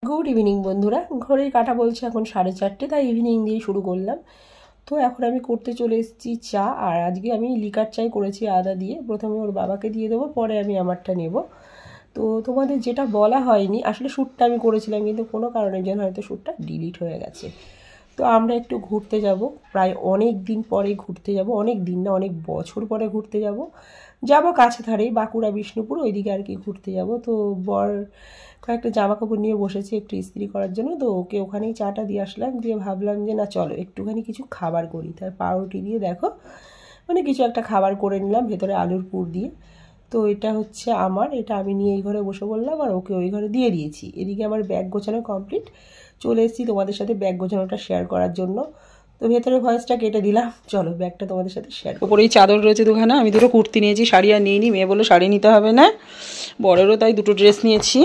Good evening বন্ধুরা, ঘড়ির কাঁটা বলছে এখন 4:30, তাই ইভিনিং দিয়ে শুরু করলাম। তো এখন আমি করতে চলে এসেছি চা, আর আজকে আমি লিকার চাই করেছি আদা দিয়ে। প্রথমে ওর বাবাকে দিয়ে দেবো, পরে আমি আমারটা নেব। তো তোমাদের যেটা বলা হয়নি, আসলে শ্যুটটা আমি করেছিলাম, কিন্তু কোনো কারণের জন্য হয়তো শ্যুটটা ডিলিট হয়ে গেছে। তো আমরা একটু ঘুরতে যাব, প্রায় অনেক দিন পরে ঘুরতে যাব, অনেক দিন না অনেক বছর পরে ঘুরতে যাব কাছে ধারেই বাঁকুড়া বিষ্ণুপুর ওইদিকে আর কি ঘুরতে যাব। তো বর কয়েকটা জামা কাপড় নিয়ে বসেছে একটু ইস্ত্রি করার জন্য, তো ওকে ওখানেই চাটা দিয়ে আসলাম। দিয়ে ভাবলাম যে না চলো একটুখানি কিছু খাবার করি, তাই পাউরুটি দিয়ে দেখো মানে কিছু একটা খাবার করে নিলাম ভেতরে আলুর পুর দিয়ে। তো এটা হচ্ছে আমার, এটা আমি নিয়ে এই ঘরে বসে বললাম আর ওকে ওই ঘরে দিয়ে দিয়েছি। এদিকে আমার ব্যাগ গোছানো কমপ্লিট, চলে এসেছি তোমাদের সাথে ব্যাগ গোছানোটা শেয়ার করার জন্য। তো ভেতরে ভয়েসটা কেটে দিলাম, চলো ব্যাগটা তোমাদের সাথে শেয়ার। ওপরেই চাদর রয়েছে দুখানা, আমি দুটো কুর্তি নিয়েছি, শাড়ি আর নিইনি, মেয়ে বললো শাড়ি নিতে হবে না, বড়েরও তাই দুটো ড্রেস নিয়েছি,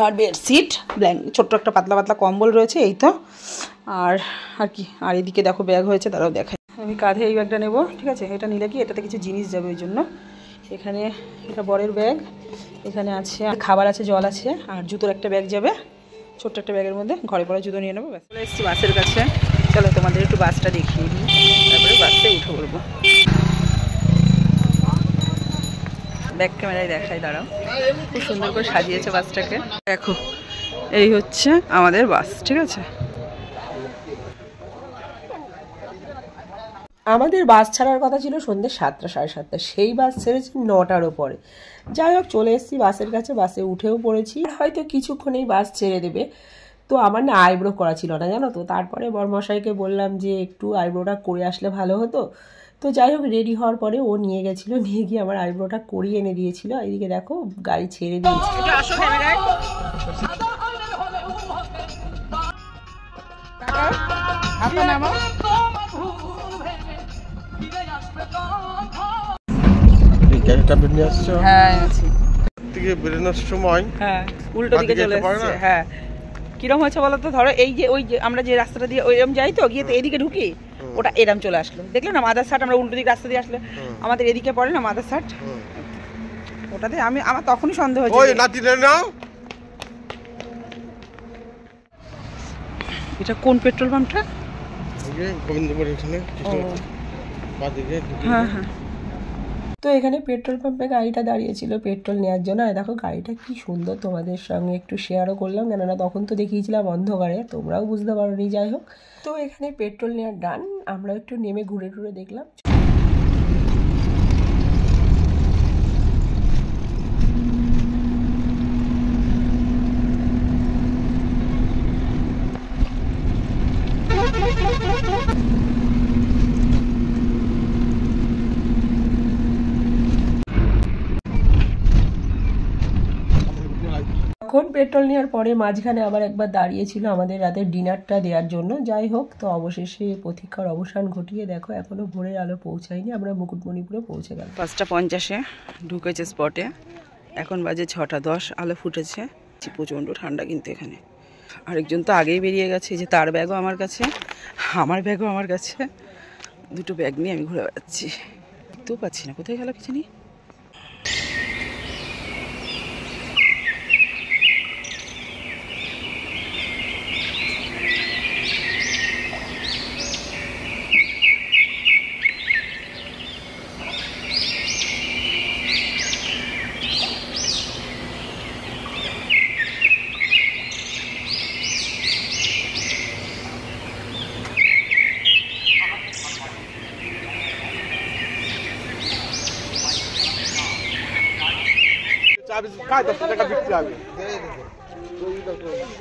আর বেডশিট, ব্ল্যাঙ্কেট, ছোট্ট একটা পাতলা পাতলা কম্বল রয়েছে, এই তো। আর কি, আর এদিকে দেখো ব্যাগ হয়েছে, তারাও দেখায়। আমি কাঁধে এই ব্যাগটা নেবো, ঠিক আছে, এটা নিলে কি এটাতে কিছু জিনিস যাবে, ওই জন্য এখানে এটা বরের ব্যাগ, এখানে আছে খাবার আছে, জল আছে, আর জুতোর একটা ব্যাগ যাবে, ছোট্ট একটা ব্যাগের মধ্যে ঘরে পরে জুতো নিয়ে নেবো। চলে এসেছি বাসের কাছে, চলো তোমাদের একটু বাসটা দেখিয়ে দিই, তারপরে বাসে উঠে পড়বো। ব্যাক ক্যামেরায় দেখাই, দাঁড়াও, খুব সুন্দর করে সাজিয়েছে বাসটাকে, দেখো এই হচ্ছে আমাদের বাস, ঠিক আছে। আমাদের বাস ছাড়ার কথা ছিল সন্ধ্যে 7টা 7:30, সেই বাস ছেড়েছে 9টারও পরে। যাই হোক চলে এসেছি বাসের কাছে, বাসে উঠেও পড়েছি, হয়তো কিছুক্ষণেই বাস ছেড়ে দেবে। তো আমার না আইব্রো করা ছিল না জানো তো, তারপরে বরমশাইকে বললাম যে একটু আইব্রোটা করে আসলে ভালো হতো। তো যাই হোক রেডি হওয়ার পরে ও নিয়ে গেছিলো, নিয়ে গিয়ে আমার আইব্রোটা করিয়ে এনে দিয়েছিল। এদিকে দেখো গাড়ি ছেড়ে দিয়েছে। উল্টো দিকে চলে এসেছে। হ্যাঁ, কিরম হয়েছে বলো তো, ধরো এই যে ওই যে আমরা যে রাস্তাটা দিয়ে ওইরকম যাই, তো গিয়ে তো এদিকে ঢুকি, ওটা এরম চলে আসলো, দেখলে না মাদার সাট, আমরা উল্টো দিকে রাস্তা দিয়ে আসলে আমাদের এদিকে পড়ে না মাদার সাট, ওটাতে আমার তখনই সন্দেহ হয়েছে। এটা কোন পেট্রোল পাম্পটা? হ্যাঁ হ্যাঁ। তো এখানে পেট্রোল পাম্পে গাড়িটা দাঁড়িয়েছিল পেট্রোল নেওয়ার জন্য। আর দেখো গাড়িটা কি সুন্দর, তোমাদের সঙ্গে একটু শেয়ারও করলাম, কেননা তখন তো দেখিয়েছিলাম অন্ধকারে, তোমরাও বুঝতে পারোনি। যাই হোক, তো এখানে পেট্রোল নেওয়ার ডান, আমরা একটু নেমে ঘুরে টুরে দেখলাম। এখন পেট্রোল নেওয়ার পরে মাঝখানে আবার একবার দাঁড়িয়েছিল আমাদের রাতের ডিনারটা দেওয়ার জন্য। যাই হোক, তো অবশেষে প্রতীক্ষার অবসান ঘটিয়ে দেখো এখনো ভোরের আলো পৌঁছায়নি, আমরা মুকুটমণিপুরে পৌঁছে গেলাম। 5:50 ঢুকেছে স্পটে, এখন বাজে 6:10, আলো ফুটেছে, প্রচণ্ড ঠান্ডা কিন্তু এখানে। আরেকজন তো আগেই বেরিয়ে গেছে, যে তার ব্যাগও আমার কাছে, আমার ব্যাগও আমার কাছে, দুটো ব্যাগ নিয়ে আমি ঘুরে বেড়াচ্ছি, দেখতেও পাচ্ছি না কোথায় গেল কিছু নেই।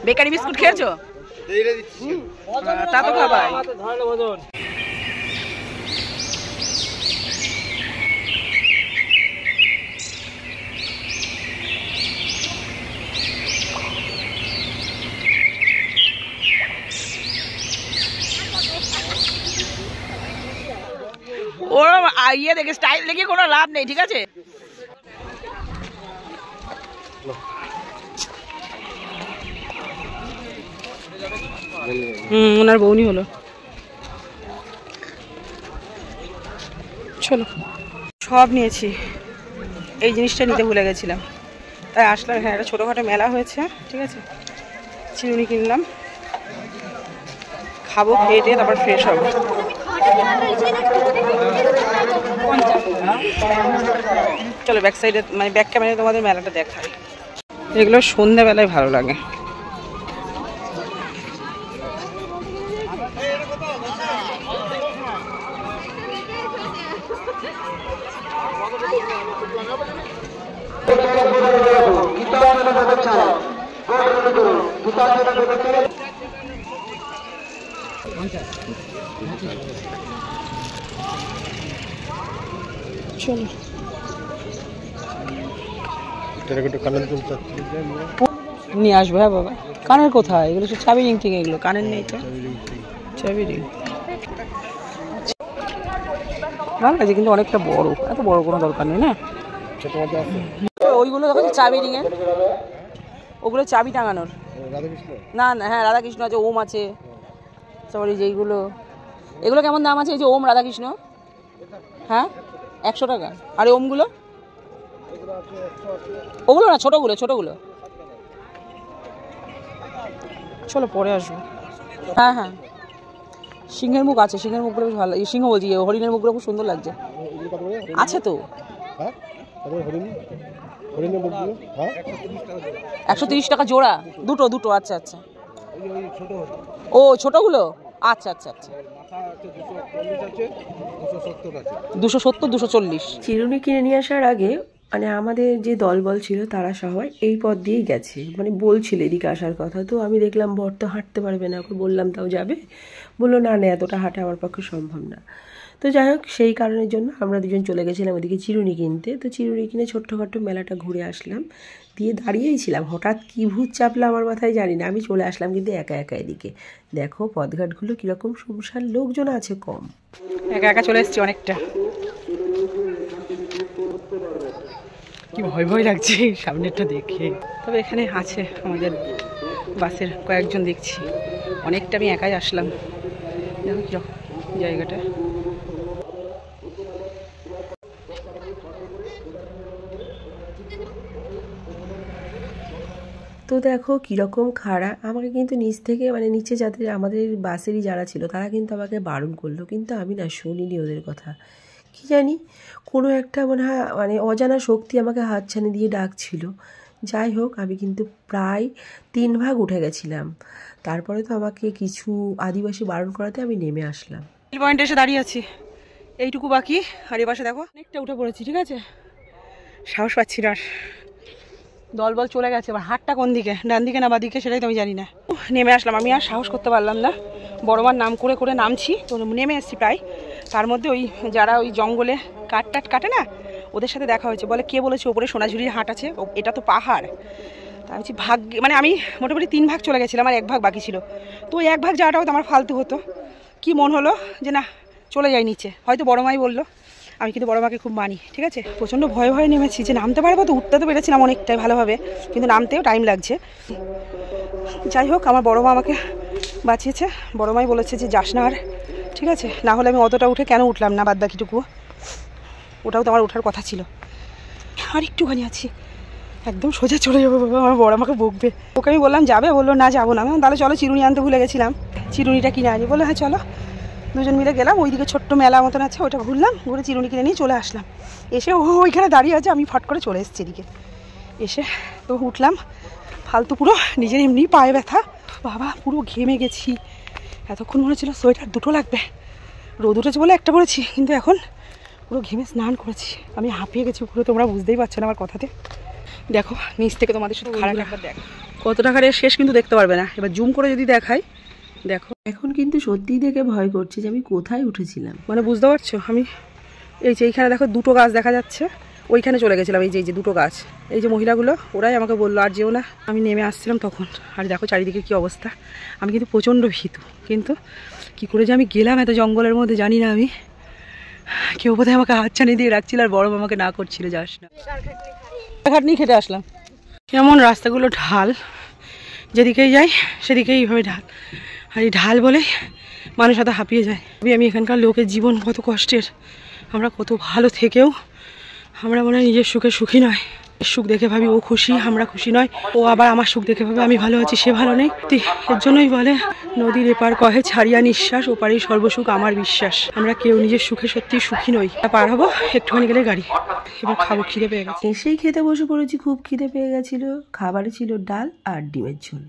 বেকারি বিস্কুট খেয়েছো? তা তো খাবাই। ওর ইয়ে দেখে স্টাইল দেখে কোনো লাভ নেই, ঠিক আছে। ওনার বউনি হলো। চলো, সব নিয়েছি, এই জিনিসটা নিতে ভুলে গেছিলাম, তাই আসলাম। হ্যাঁ, একটা ছোটোখাটো মেলা হয়েছে, ঠিক আছে, চিরুনি কিনলাম, খাবো, খেয়ে দিয়ে তারপর ফ্রেশ হবো। চলো ব্যাক সাইডে মানে ব্যাক ক্যামেরায় তোমাদের মেলাটা দেখায়। এগুলো সন্ধ্যাবেলায় ভালো লাগে। চলো নিয়ে আসবো। হ্যাঁ বাবা, কানের কোথায়? এগুলো সব চাবি রিং থেকে, এগুলো কানের নেই তো। চাবি রিং ভালো লাগছে কিন্তু অনেকটা বড়, এত বড় কোনো দরকার নেই না। ওইগুলো দেখো চাবি রিং এর, ওগুলো চাবি টাঙানোর। না না, হ্যাঁ রাধাকৃষ্ণ আছে, ওম আছে, সরি যেইগুলো, এগুলো কেমন দাম আছে? এই যে ওম রাধাকৃষ্ণ, হ্যাঁ 100 টাকা। আর ওমগুলো, ওগুলো না ছোটোগুলো, ছোটোগুলো। চলো পরে আসবো। হ্যাঁ হ্যাঁ, সিংহের মুখ আছে, সিংহের মুখগুলো বেশ ভালো, সিংহ বলছি, হরিণের মুখগুলো খুব সুন্দর লাগছে। আছে তো 130 টাকা জোড়া, দুটো দুটো। আচ্ছা আচ্ছা, ও ছোটোগুলো, আচ্ছা আচ্ছা আচ্ছা, 270 240। চিরুনি কিনে নিয়ে আসার আগে মানে আমাদের যে দলবল ছিল তারা সবাই এই পথ দিয়েই গেছে, মানে বলছিল এদিকে আসার কথা। তো আমি দেখলাম বর তো হাঁটতে পারবে না, ওকে বললাম তাও যাবে, বললো না না এতটা হাঁটা আমার পক্ষে সম্ভব না। তো যাই হোক, সেই কারণের জন্য আমরা দুজন চলে গেছিলাম ওদিকে চিরুনি কিনতে। তো চিরুনি কিনে ছোট্টখাট্টো মেলাটা ঘুরে আসলাম, দিয়ে দাঁড়িয়েই ছিলাম। হঠাৎ কী ভূত চাপলো আমার মাথায় জানি না, আমি চলে আসলাম কিন্তু একা একা এদিকে। দেখো পথঘাটগুলো কীরকম শুনশান, লোকজন আছে কম। একা একা চলে এসেছি অনেকটা, কি ভয় ভয় লাগছে সামনেরটা দেখে। তবে এখানে আছে আমাদের বাসের কয়েকজন দেখছি, অনেকটা আমি একাই আসলাম। দেখো কীরকম জায়গাটা। তো দেখো কীরকম খাড়া, আমাকে কিন্তু নিচ থেকে মানে নিচে যাদের আমাদের বাসেরই যারা ছিল তারা কিন্তু আমাকে বারণ করলো, কিন্তু আমি না শুনিনি ওদের কথা। কি জানি কোনো একটা মনে হয় মানে অজানা শক্তি আমাকে হাতছানি দিয়ে ডাকছিল। যাই হোক, আমি কিন্তু প্রায় 3 ভাগ উঠে গেছিলাম। তারপরে তো আমাকে কিছু আদিবাসী বারণ করাতে আমি নেমে আসলাম। পয়েন্টে এসে দাঁড়িয়ে আছি, এইটুকু বাকি। আর এ পাশে দেখো অনেকটা উঠে পড়েছি, ঠিক আছে, সাহস পাচ্ছি না। দলবল চলে গেছে, এবার হাটটা কোন দিকে, ডান দিকে না বা দিকে সেটাই তো আমি জানি না। নেমে আসলাম, আমি আর সাহস করতে পারলাম না, বড়মার নাম করে করে নামছি। তো নেমে এসেছি প্রায়, তার মধ্যে ওই যারা ওই জঙ্গলে কাঠ টাট কাটে না, ওদের সাথে দেখা হয়েছে। বলে কে বলেছে ওপরে সোনাঝুরির হাট আছে, এটা তো পাহাড়। তা আমি ভাগ্যে মানে আমি মোটামুটি 3 ভাগ চলে গেছিলাম, আর 1 ভাগ বাকি ছিল। তো ওই 1 ভাগ যাওয়াটাও তো আমার ফালতু হতো। কি মন হলো যে না চলে যাই নিচে, হয়তো বড়মাই বললো। আমি কিন্তু বড়মাকে খুব মানি, ঠিক আছে। প্রচণ্ড ভয়ে ভয়ে নেমেছি যে নামতে পারবো তো, উঠতে তো পেরেছিলাম অনেকটাই ভালোভাবে, কিন্তু নামতেও টাইম লাগছে। যাই হোক, আমার বড়মা আমাকে বাঁচিয়েছে। বড়মাই বলেছে যে যাস না আর, ঠিক আছে, না হলে আমি অতটা উঠে কেন উঠলাম না, বাদ বাকিটুকু ওটাও তো আমার ওঠার কথা ছিল। আর একটুখানি আছি, একদম সোজা চলে যাবো বাবা, আমার বড় আমাকে বকবে। ওকে আমি বললাম যাবে, বললো না যাবো না। আমি তাহলে চলো চিরুনি আনতে ভুলে গেছিলাম, চিরুনিটা কিনে আনি। বলে হ্যাঁ চলো। দুজন মিলে গেলাম, ওইদিকে ছোট্ট মেলা মতন আছে, ওইটা ঘুরলাম, ঘুরে চিরুনি কিনে নিয়ে চলে আসলাম। এসে ওইখানে দাঁড়িয়ে আছে, আমি ফট করে চলে এসেছি এদিকে। এসে তো উঠলাম, ফালতু পুরো নিজের এমনি পায়ে ব্যথা বাবা, পুরো ঘেমে গেছি। এতক্ষণ মনে হচ্ছিল সোয়েটার 2টো লাগবে, রোদ উঠেছে বলে একটা পরেছি, কিন্তু এখন পুরো ঘেমে স্নান করেছি। আমি হাঁপিয়ে গেছি পুরো, তোমরা বুঝতেই পারছো না আমার কথাতে। দেখো নিচ থেকে তোমাদের শুধু খারাপ একবার দেখ, কত টাকার শেষ কিন্তু দেখতে পারবে না। এবার জুম করে যদি দেখাই, দেখো এখন কিন্তু সত্যিই দেখে ভয় করছে যে আমি কোথায় উঠেছিলাম, মানে বুঝতে পারছো। আমি এই যে এইখানে দেখো 2টো গাছ দেখা যাচ্ছে, ওইখানে চলে গেছিলাম। এই যে 2টো গাছ, এই যে মহিলাগুলো ওরাই আমাকে বললো আর যেও না। আমি নেমে আসছিলাম তখন, আর দেখো চারিদিকে কি অবস্থা। আমি কিন্তু প্রচণ্ড ভীতু, কিন্তু কি করে যে আমি গেলাম এত জঙ্গলের মধ্যে জানি না। আমি কেউ বোধহয় আমাকে হাতছানি দিয়ে রাখছিল, আর বড় আমাকে না করছিল যাস না। ঘাট নিয়ে খেতে আসলাম। কেমন রাস্তাগুলো ঢাল, যেদিকেই যাই সেদিকেই এইভাবে ঢাল, আর এই ঢাল বলে মানুষ হাতে হাঁপিয়ে যায়। আমি এখানকার লোকের জীবন কত কষ্টের, আমরা কত ভালো থেকেও আমরা মনে হয় নিজের সুখে সুখী নয়। সুখ দেখে ভাবি ও খুশি, আমরা খুশি নয়। ও আবার আমার সুখ দেখে ভাবে আমি ভালো আছি, সে ভালো নেই। এর জন্যই বলে নদীর এপার কহে ছাড়িয়া নিঃশ্বাস, ওপারেই সর্বসুখ আমার বিশ্বাস। আমরা কেউ নিজের সুখে সত্যি সুখী নই। পার হবো, একটুখানি গেলে গাড়ি। এবার খাবো, খিদে পেয়ে গেছে। এসেই খেতে বসে পড়েছি, খুব খিদে পেয়ে গেছিল। খাবারে ছিল ডাল আর ডিমের ঝোল।